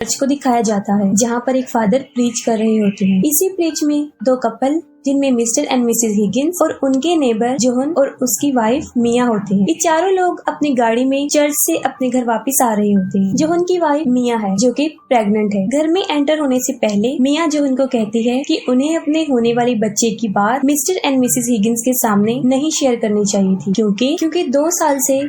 Church को दिखाया जाता है जहाँ पर एक फादर प्रीच कर रहे होते हैं। इसी प्रीच में दो कपल जिनमें मिस्टर एंड मिसेस हिगिंस और उनके नेबर जोहन और उसकी वाइफ मिया होते हैं। ये चारों लोग अपनी गाड़ी में चर्च से अपने घर वापस आ रहे होते हैं। जोहन की वाइफ मिया है जो कि प्रेग्नेंट है। घर में एंटर होने से पहले मिया जोहन को कहती है कि उन्हें अपने होने वाली बच्चे की बात मिस्टर एंड मिसेस हिगिंस के सामने नहीं शेयर करनी चाहिए थी क्योंकि 2 साल से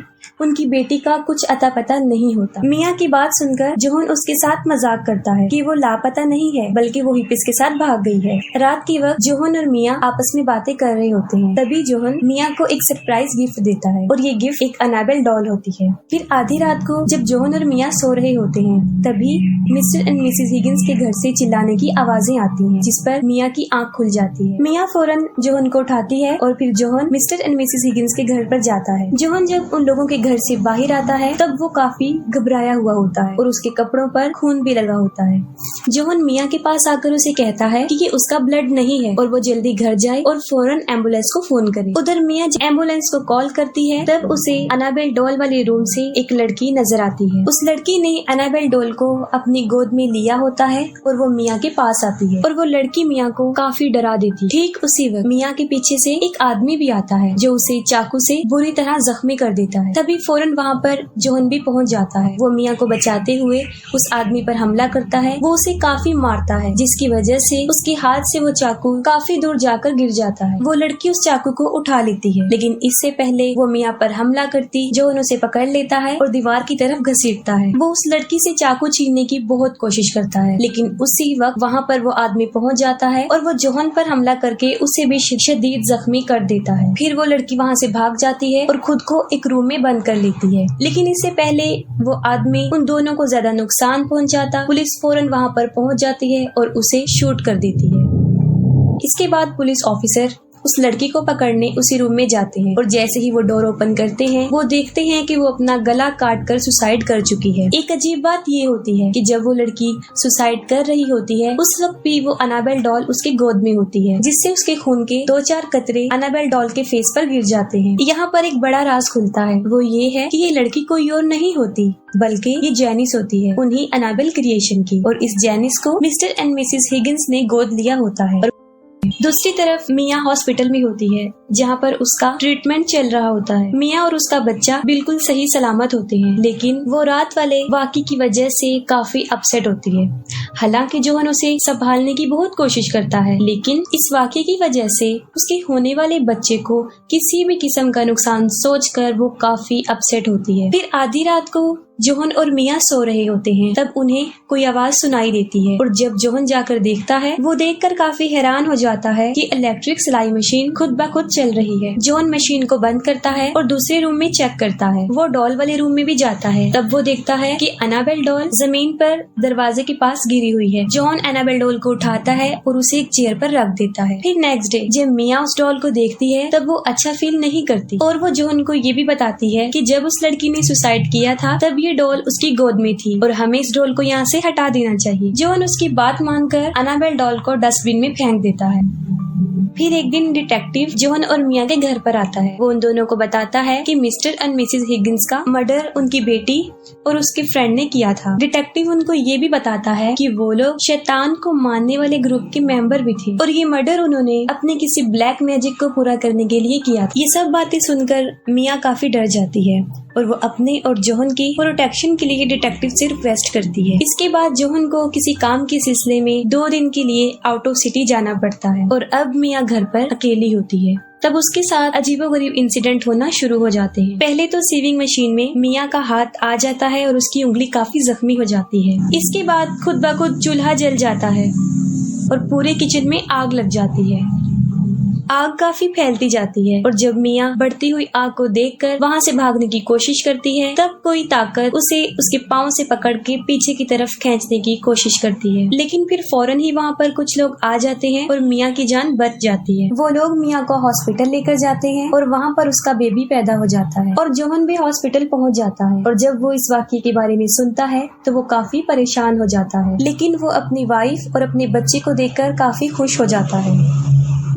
उनकी बेटी का कुछ अता पता नहीं होता। मिया की बात सुनकर जोहन उसके साथ मजाक करता है कि वो लापता नहीं है बल्कि वो हिप्पिस के साथ भाग गई है। रात के वक्त जोहन और मिया आपस में बातें कर रहे होते हैं। तभी जोहन मिया को एक सरप्राइज गिफ्ट देता है और ये गिफ्ट एक अनाबेल डॉल होती है। फिर आधी रात को जब जोहन और मिया सो रहे होते हैं तभी मिस्टर एंड मिसेस हिगिंस के घर से चिल्लाने की आवाजें आती हैं, जिस पर मिया की आंख खुल जाती है। मिया फौरन जोहन को उठाती है और फिर Johan mister and Mrs Higgins के घर पर जाता है। जोहन जब उन लोगों के घर से बाहर आता है तब वो काफी घबराया हुआ होता है और उसके कपड़ों पर खून भी लगा होता है। जोहन मिया के पास आकर उसे कहता है कि ये उसका ब्लड नहीं है और वो जल्दी घर जाए और फौरन एम्बुलेंस को फोन करे। उधर मिया एम्बुलेंस को कॉल करती है तब उसे अनाबेल डॉल वाले रूम से एक लड़की नजर आती है। उस लड़की ने अनाबेल डॉल को अपनी गोद में लिया होता है और वो मिया के पास आती है और वो लड़की मिया को काफी डरा देती है। ठीक उसी वक्त मिया के पीछे से एक आदमी भी आता है जो उसे चाकू से बुरी तरह जख्मी कर देता है। तभी फौरन वहाँ पर जोहन भी पहुँच जाता है। वो मिया को बचाते हुए उस आदमी पर हमला करता है। वो उसे काफी मारता है जिसकी वजह से उसके हाथ से वो चाकू काफी दूर जाकर गिर जाता है। वो लड़की उस चाकू को उठा लेती है लेकिन इससे पहले वो मिया पर हमला करती जोहन उसे पकड़ लेता है और दीवार की तरफ घसीटता है। वो उस लड़की से चाकू छीनने की बहुत कोशिश करता है लेकिन उसी वक्त वहाँ पर वो आदमी पहुँच जाता है और वो जोहन पर हमला करके उसे भी शदीद जख्मी कर देता है। फिर वो लड़की वहाँ से भाग जाती है और खुद को एक रूम में बंद कर लेती है, लेकिन इससे पहले वो आदमी उन दोनों को ज्यादा नुकसान पहुंचाता। पुलिस फौरन वहां पर पहुंच जाती है और उसे शूट कर देती है। इसके बाद पुलिस ऑफिसर उस लड़की को पकड़ने उसी रूम में जाते हैं और जैसे ही वो डोर ओपन करते हैं वो देखते हैं कि वो अपना गला काट कर सुसाइड कर चुकी है। एक अजीब बात ये होती है कि जब वो लड़की सुसाइड कर रही होती है उस वक्त भी वो अनाबेल डॉल उसके गोद में होती है, जिससे उसके खून के 2-4 कतरे अनाबेल डॉल के फेस पर गिर जाते हैं। यहाँ पर एक बड़ा राज खुलता है, वो ये है कि ये लड़की कोई और नहीं होती बल्कि ये जैनिस होती है, उन्हीं अनाबेल क्रिएशन की, और इस जैनिस को मिस्टर एंड मिसेस हिगिंस ने गोद लिया होता है। दूसरी तरफ मिया हॉस्पिटल में होती है जहाँ पर उसका ट्रीटमेंट चल रहा होता है। मिया और उसका बच्चा बिल्कुल सही सलामत होते हैं लेकिन वो रात वाले वाक़े की वजह से काफी अपसेट होती है। हालांकि जोहन उसे संभालने की बहुत कोशिश करता है लेकिन इस वाक़े की वजह से उसके होने वाले बच्चे को किसी भी किस्म का नुकसान सोचकर वो काफी अपसेट होती है। फिर आधी रात को जोहन और मिया सो रहे होते हैं तब उन्हें कोई आवाज सुनाई देती है और जब जोहन जाकर देखता है वो देखकर काफी हैरान हो जाता है कि इलेक्ट्रिक सिलाई मशीन खुद ब खुद चल रही है। जोहन मशीन को बंद करता है और दूसरे रूम में चेक करता है। वो डॉल वाले रूम में भी जाता है तब वो देखता है कि अनाबेल डॉल जमीन पर दरवाजे के पास गिरी हुई है। जोहन अनाबेल डॉल को उठाता है और उसे एक चेयर पर रख देता है। फिर नेक्स्ट डे जब मिया उस डॉल को देखती है तब वो अच्छा फील नहीं करती और वो जोहन को ये भी बताती है कि जब उस लड़की ने सुसाइड किया था तब ये डॉल उसकी गोद में थी और हमें इस डॉल को यहाँ से हटा देना चाहिए। जोहन उसकी बात मानकर अनाबेल डॉल को डस्टबिन में फेंक देता है। फिर एक दिन डिटेक्टिव जोहन और मिया के घर पर आता है। वो उन दोनों को बताता है कि मिस्टर एंड मिसेस हिगिंस का मर्डर उनकी बेटी और उसके फ्रेंड ने किया था। डिटेक्टिव उनको ये भी बताता है कि वो लोग शैतान को मानने वाले ग्रुप के मेंबर भी थे और ये मर्डर उन्होंने अपने किसी ब्लैक मैजिक को पूरा करने के लिए किया था। ये सब बातें सुनकर मिया काफी डर जाती है और वो अपने और जोहन की प्रोटेक्शन के लिए डिटेक्टिव से रिक्वेस्ट करती है। इसके बाद जोहन को किसी काम के सिलसिले में 2 दिन के लिए आउट ऑफ सिटी जाना पड़ता है और अब मिया घर पर अकेली होती है। तब उसके साथ अजीबोगरीब इंसिडेंट होना शुरू हो जाते हैं। पहले तो सीविंग मशीन में मिया का हाथ आ जाता है और उसकी उंगली काफी जख्मी हो जाती है। इसके बाद खुद ब खुद चूल्हा जल जाता है और पूरे किचन में आग लग जाती है। आग काफी फैलती जाती है और जब मिया बढ़ती हुई आग को देखकर वहाँ से भागने की कोशिश करती है तब कोई ताकत उसे उसके पाँव से पकड़ के पीछे की तरफ खींचने की कोशिश करती है, लेकिन फिर फौरन ही वहाँ पर कुछ लोग आ जाते हैं और मिया की जान बच जाती है। वो लोग मिया को हॉस्पिटल लेकर जाते हैं और वहाँ पर उसका बेबी पैदा हो जाता है और जोहन भी हॉस्पिटल पहुँच जाता है और जब वो इस वाक़ये के बारे में सुनता है तो वो काफी परेशान हो जाता है, लेकिन वो अपनी वाइफ और अपने बच्चे को देखकर काफी खुश हो जाता है।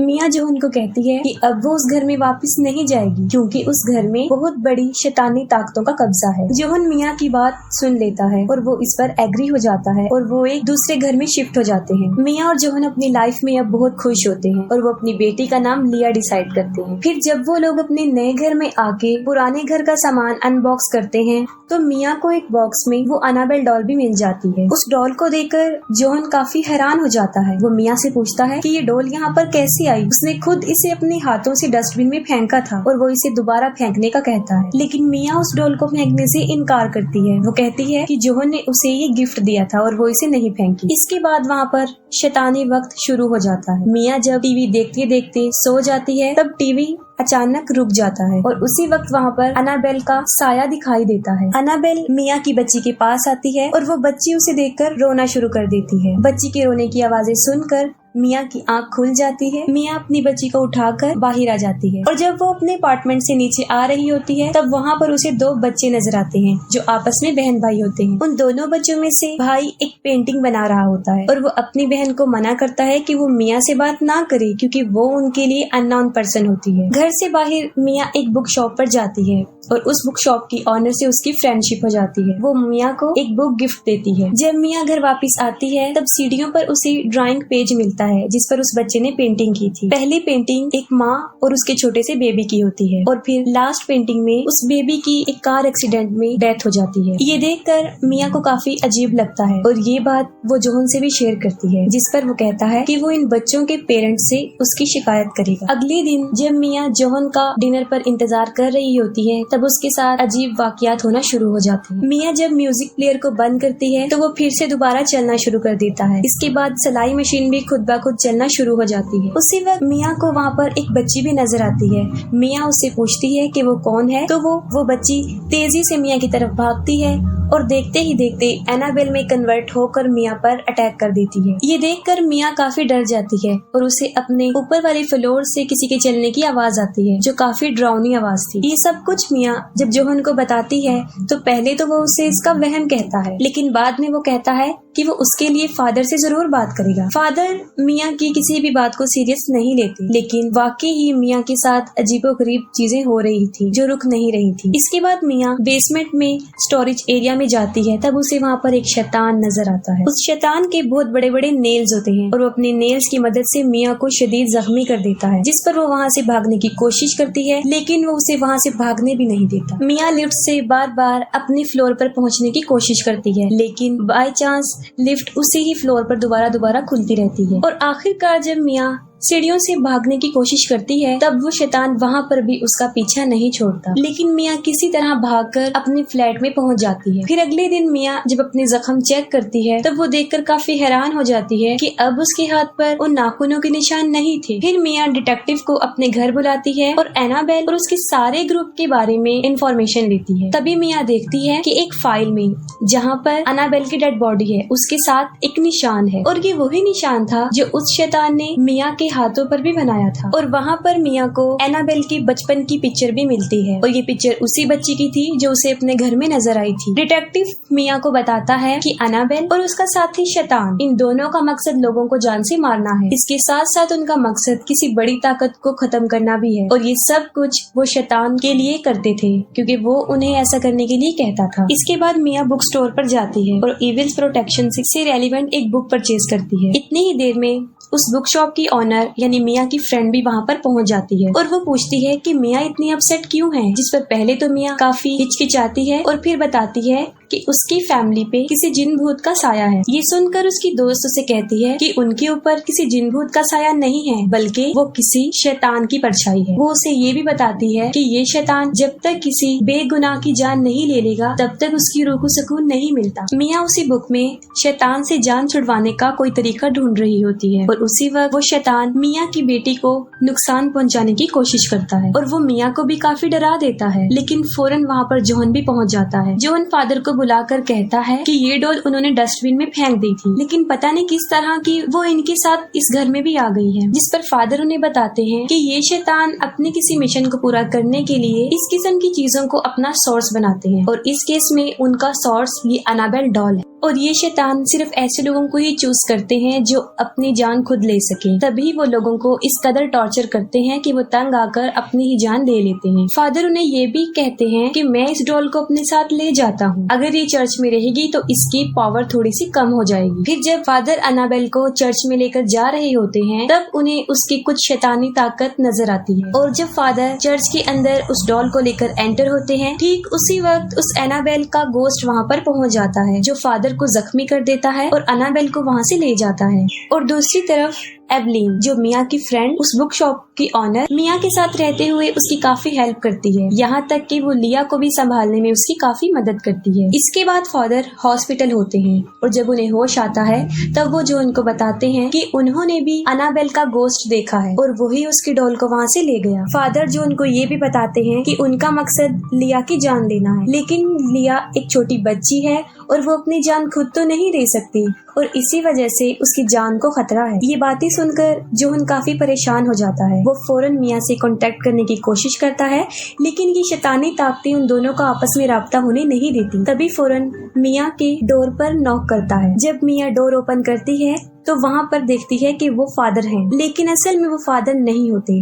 मिया जोहन को कहती है कि अब वो उस घर में वापस नहीं जाएगी क्योंकि उस घर में बहुत बड़ी शैतानी ताकतों का कब्जा है। जोहन मिया की बात सुन लेता है और वो इस पर एग्री हो जाता है और वो एक दूसरे घर में शिफ्ट हो जाते हैं। मिया और जोहन अपनी लाइफ में अब बहुत खुश होते हैं और वो अपनी बेटी का नाम लिया डिसाइड करते हैं। फिर जब वो लोग अपने नए घर में आके पुराने घर का सामान अनबॉक्स करते हैं तो मिया को एक बॉक्स में वो अनाबेल डॉल भी मिल जाती है। उस डॉल को देखकर जोहन काफी हैरान हो जाता है। वो मिया से पूछता है कि ये डॉल यहाँ पर कैसे आई। उसने खुद इसे अपने हाथों से डस्टबिन में फेंका था और वो इसे दोबारा फेंकने का कहता है, लेकिन मिया उस डॉल को फेंकने से इनकार करती है। वो कहती है कि जोहन ने उसे ये गिफ्ट दिया था और वो इसे नहीं फेंकी। इसके बाद वहाँ पर शैतानी वक्त शुरू हो जाता है। मिया जब टीवी देखते देखते सो जाती है तब टीवी अचानक रुक जाता है और उसी वक्त वहाँ पर अनाबेल का साया दिखाई देता है। अनाबेल मिया की बच्ची के पास आती है और वो बच्ची उसे देखकर रोना शुरू कर देती है। बच्ची के रोने की आवाजें सुनकर मिया की आंख खुल जाती है। मिया अपनी बच्ची को उठाकर बाहर आ जाती है और जब वो अपने अपार्टमेंट से नीचे आ रही होती है तब वहाँ पर उसे दो बच्चे नजर आते हैं जो आपस में बहन भाई होते हैं। उन दोनों बच्चों में से भाई एक पेंटिंग बना रहा होता है और वो अपनी बहन को मना करता है कि वो मिया से बात ना करे क्योंकि वो उनके लिए अननोन पर्सन होती है। घर से बाहर मिया एक बुक शॉप पर जाती है और उस बुक शॉप की ऑनर से उसकी फ्रेंडशिप हो जाती है। वो मिया को एक बुक गिफ्ट देती है। जब मिया घर वापस आती है तब सीढ़ियों पर उसे ड्राइंग पेज मिलता है जिस पर उस बच्चे ने पेंटिंग की थी। पहली पेंटिंग एक माँ और उसके छोटे से बेबी की होती है और फिर लास्ट पेंटिंग में उस बेबी की एक कार एक्सीडेंट में डेथ हो जाती है। ये देखकर मिया को काफी अजीब लगता है और ये बात वो जोहन से भी शेयर करती है जिस पर वो कहता है कि वो इन बच्चों के पेरेंट्स से उसकी शिकायत करेगा। अगले दिन जब मिया जोहन का डिनर पर इंतजार कर रही होती है तब उसके साथ अजीब वाकयात होना शुरू हो जाते हैं। मिया जब म्यूजिक प्लेयर को बंद करती है तो वो फिर से दोबारा चलना शुरू कर देता है। इसके बाद सिलाई मशीन भी खुद ब खुद चलना शुरू हो जाती है। उसी वक्त मिया को वहाँ पर एक बच्ची भी नजर आती है। मिया उससे पूछती है कि वो कौन है तो वो बच्ची तेजी से मिया की तरफ भागती है और देखते ही देखते एनाबेल में कन्वर्ट होकर मिया पर अटैक कर देती है। ये देखकर मिया काफी डर जाती है और उसे अपने ऊपर वाले फ्लोर से किसी के चलने की आवाज आती है जो काफी डरावनी आवाज थी। ये सब कुछ मिया जब जोहन को बताती है तो पहले तो वो उसे इसका वहम कहता है, लेकिन बाद में वो कहता है कि वो उसके लिए फादर से जरूर बात करेगा। फादर मिया की किसी भी बात को सीरियस नहीं लेते, लेकिन वाकई ही मिया के साथ अजीबोगरीब चीजें हो रही थी जो रुक नहीं रही थी। इसके बाद मिया बेसमेंट में स्टोरेज एरिया में जाती है तब उसे वहाँ पर एक शैतान नजर आता है। उस शैतान के बहुत बड़े बड़े नेल्स होते हैं और वो अपने नेल्स की मदद से मिया को शदीद जख्मी कर देता है, जिस पर वो वहाँ से भागने की कोशिश करती है लेकिन वो उसे वहाँ से भागने भी नहीं देता। मिया लिफ्ट से बार बार अपने फ्लोर पर पहुँचने की कोशिश करती है लेकिन बाय चांस लिफ्ट उसी ही फ्लोर पर दोबारा खुलती रहती है और आखिरकार जब मिया सीढ़ियों से भागने की कोशिश करती है तब वो शैतान वहाँ पर भी उसका पीछा नहीं छोड़ता, लेकिन मिया किसी तरह भागकर अपने फ्लैट में पहुँच जाती है। फिर अगले दिन मिया जब अपने जख्म चेक करती है तब वो देखकर काफी हैरान हो जाती है कि अब उसके हाथ पर उन नाखूनों के निशान नहीं थे। फिर मिया डिटेक्टिव को अपने घर बुलाती है और एनाबेल और उसके सारे ग्रुप के बारे में इंफॉर्मेशन लेती है। तभी मिया देखती है कि एक फाइल में जहाँ पर एनाबेल की डेड बॉडी है उसके साथ एक निशान है और ये वही निशान था जो उस शैतान ने मिया के हाथों पर भी बनाया था। और वहाँ पर मिया को एनाबेल की बचपन की पिक्चर भी मिलती है और ये पिक्चर उसी बच्ची की थी जो उसे अपने घर में नजर आई थी। डिटेक्टिव मिया को बताता है कि एनाबेल और उसका साथी शैतान, इन दोनों का मकसद लोगों को जान से मारना है। इसके साथ साथ उनका मकसद किसी बड़ी ताकत को खत्म करना भी है और ये सब कुछ वो शैतान के लिए करते थे क्योंकि वो उन्हें ऐसा करने के लिए कहता था। इसके बाद मिया बुक स्टोर पर जाती है और इविल्स प्रोटेक्शन से रेलिवेंट एक बुक परचेज करती है। इतनी ही देर में उस बुक शॉप की ऑनर यानी मिया की फ्रेंड भी वहाँ पर पहुँच जाती है और वो पूछती है कि मिया इतनी अपसेट क्यों है, जिस पर पहले तो मिया काफी हिचकिचाती है और फिर बताती है कि उसकी फैमिली पे किसी जिन भूत का साया है। ये सुनकर उसकी दोस्त उसे कहती है कि उनके ऊपर किसी जिन भूत का साया नहीं है बल्कि वो किसी शैतान की परछाई है। वो उसे ये भी बताती है कि ये शैतान जब तक किसी बेगुनाह की जान नहीं ले लेगा तब तक उसकी रूह को सुकून नहीं मिलता। मिया उसी बुक में शैतान से जान छुड़वाने का कोई तरीका ढूंढ रही होती है और उसी वक्त वो शैतान मिया की बेटी को नुकसान पहुंचाने की कोशिश करता है और वो मिया को भी काफी डरा देता है। लेकिन फौरन वहाँ पर जोहन भी पहुँच जाता है। जोहन फादर को बुलाकर कहता है कि ये डॉल उन्होंने डस्टबिन में फेंक दी थी, लेकिन पता नहीं किस तरह की वो इनके साथ इस घर में भी आ गई है। जिस पर फादर उन्हें बताते हैं कि ये शैतान अपने किसी मिशन को पूरा करने के लिए इस किस्म की चीजों को अपना सोर्स बनाते हैं, और इस केस में उनका सोर्स ये अनाबेल डॉल है। और ये शैतान सिर्फ ऐसे लोगों को ही चूज करते हैं जो अपनी जान खुद ले सके, तभी वो लोगों को इस कदर टॉर्चर करते हैं कि वो तंग आकर अपनी ही जान ले लेते हैं। फादर उन्हें ये भी कहते हैं कि मैं इस डॉल को अपने साथ ले जाता हूँ, अगर ये चर्च में रहेगी तो इसकी पावर थोड़ी सी कम हो जाएगी। फिर जब फादर अनाबेल को चर्च में लेकर जा रहे होते हैं तब उन्हें उसकी कुछ शैतानी ताकत नजर आती है, और जब फादर चर्च के अंदर उस डॉल को लेकर एंटर होते हैं ठीक उसी वक्त उस एनाबेल का गोस्ट वहाँ पर पहुँच जाता है, जो फादर को जख्मी कर देता है और अनाबेल को वहाँ से ले जाता है। और दूसरी तरफ एवलिन, जो मिया की फ्रेंड, उस बुक शॉप की ऑनर, मिया के साथ रहते हुए उसकी काफी हेल्प करती है, यहाँ तक कि वो लिया को भी संभालने में उसकी काफी मदद करती है। इसके बाद फादर हॉस्पिटल होते हैं और जब उन्हें होश आता है तब वो जो उनको बताते हैं कि उन्होंने भी अनाबेल का गोस्ट देखा है और वही उसकी डॉल को वहाँ से ले गया। फादर जो उनको ये भी बताते हैं कि उनका मकसद लिया की जान लेना है, लेकिन लिया एक छोटी बच्ची है और वो अपनी जान खुद तो नहीं दे सकती और इसी वजह से उसकी जान को खतरा है। ये बातें सुनकर जोहन काफी परेशान हो जाता है। वो फौरन मिया से कांटेक्ट करने की कोशिश करता है, लेकिन ये शैतानी ताकतें उन दोनों का आपस में राब्ता होने नहीं देती। तभी फौरन मिया के डोर पर नॉक करता है। जब मिया डोर ओपन करती है तो वहाँ पर देखती है कि वो फादर हैं, लेकिन असल में वो फादर नहीं होते,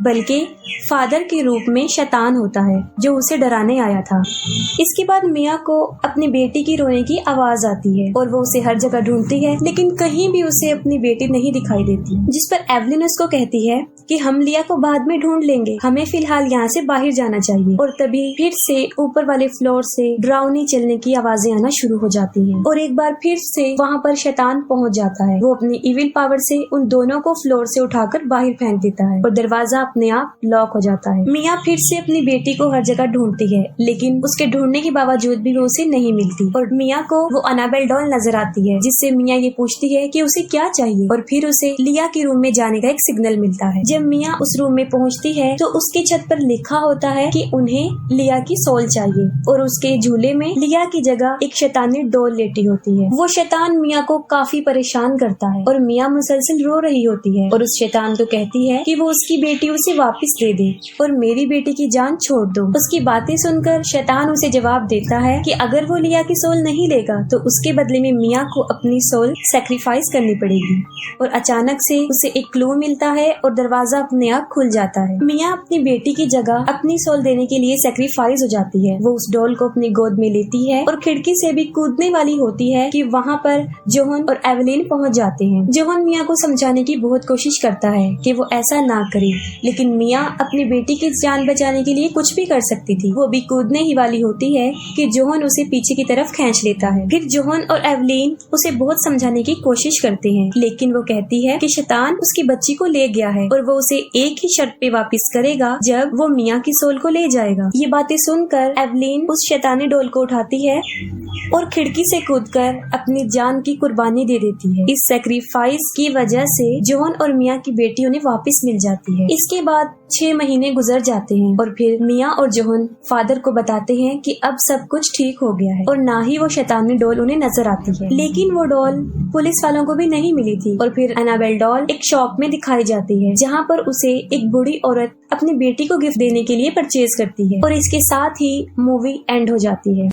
बल्कि फादर के रूप में शैतान होता है जो उसे डराने आया था। इसके बाद मिया को अपनी बेटी की रोने की आवाज आती है और वो उसे हर जगह ढूंढती है, लेकिन कहीं भी उसे अपनी बेटी नहीं दिखाई देती। जिस पर एवलिन उसको कहती है कि हम लिया को बाद में ढूंढ लेंगे, हमें फिलहाल यहाँ से बाहर जाना चाहिए। और तभी फिर से ऊपर वाले फ्लोर से डरावनी चलने की आवाजें आना शुरू हो जाती हैं और एक बार फिर से वहाँ पर शैतान पहुँच जाता है। वो अपनी इविल पावर से उन दोनों को फ्लोर से उठाकर बाहर फेंक देता है और दरवाजा अपने आप लॉक हो जाता है। मिया फिर से अपनी बेटी को हर जगह ढूंढती है, लेकिन उसके ढूंढने के बावजूद भी वो उसे नहीं मिलती और मिया को वो अनाबेल डॉल नजर आती है, जिससे मिया ये पूछती है कि उसे क्या चाहिए और फिर उसे लिया के रूम में जाने का एक सिग्नल मिलता है। जब मिया उस रूम में पहुँचती है तो उसकी छत पर लिखा होता है कि उन्हें लिया की सोल चाहिए और उसके झूले में लिया की जगह एक शैतानी डॉल लेटी होती है। वो शैतान मिया को काफी परेशान करता है और मिया मुसलसल रो रही होती है और उस शैतान को कहती है कि वो उसकी बेटी उसे वापस दे दे और मेरी बेटी की जान छोड़ दो। उसकी बातें सुनकर शैतान उसे जवाब देता है कि अगर वो लिया की सोल नहीं लेगा तो उसके बदले में मिया को अपनी सोल सैक्रिफाइस करनी पड़ेगी। और अचानक से उसे एक क्लू मिलता है और दरवाजा अपने आप खुल जाता है। मिया अपनी बेटी की जगह अपनी सोल देने के लिए सैक्रिफाइस हो जाती है। वो उस डॉल को अपनी गोद में लेती है और खिड़की से भी कूदने वाली होती है कि वहाँ पर जोहन और एवलिन पहुँच जाते हैं। जोहन मिया को समझाने की बहुत कोशिश करता है कि वो ऐसा ना करे, लेकिन मिया अपनी बेटी की जान बचाने के लिए कुछ भी कर सकती थी। वो भी कूदने ही वाली होती है कि जोहन उसे पीछे की तरफ खींच लेता है। फिर जोहन और एवलिन उसे बहुत समझाने की कोशिश करते हैं, लेकिन वो कहती है कि शैतान उसकी बच्ची को ले गया है और वो उसे एक ही शर्त पे वापस करेगा जब वो मिया की सोल को ले जाएगा। ये बातें सुनकर एवलिन उस शैतानी डॉल को उठाती है और खिड़की से कूदकर अपनी जान की कुर्बानी दे देती है। इस सैक्रिफाइस की वजह से जोहन और मिया की बेटी उन्हें वापस मिल जाती है। इसके बाद 6 महीने गुजर जाते हैं और फिर मिया और जोहन फादर को बताते हैं कि अब सब कुछ ठीक हो गया है और ना ही वो शैतानी डॉल उन्हें नजर आती है। लेकिन वो डॉल पुलिस वालों को भी नहीं मिली थी और फिर अनाबेल डॉल एक शॉप में दिखाई जाती है, जहाँ पर उसे एक बूढ़ी औरत अपनी बेटी को गिफ्ट देने के लिए परचेज करती है और इसके साथ ही मूवी एंड हो जाती है।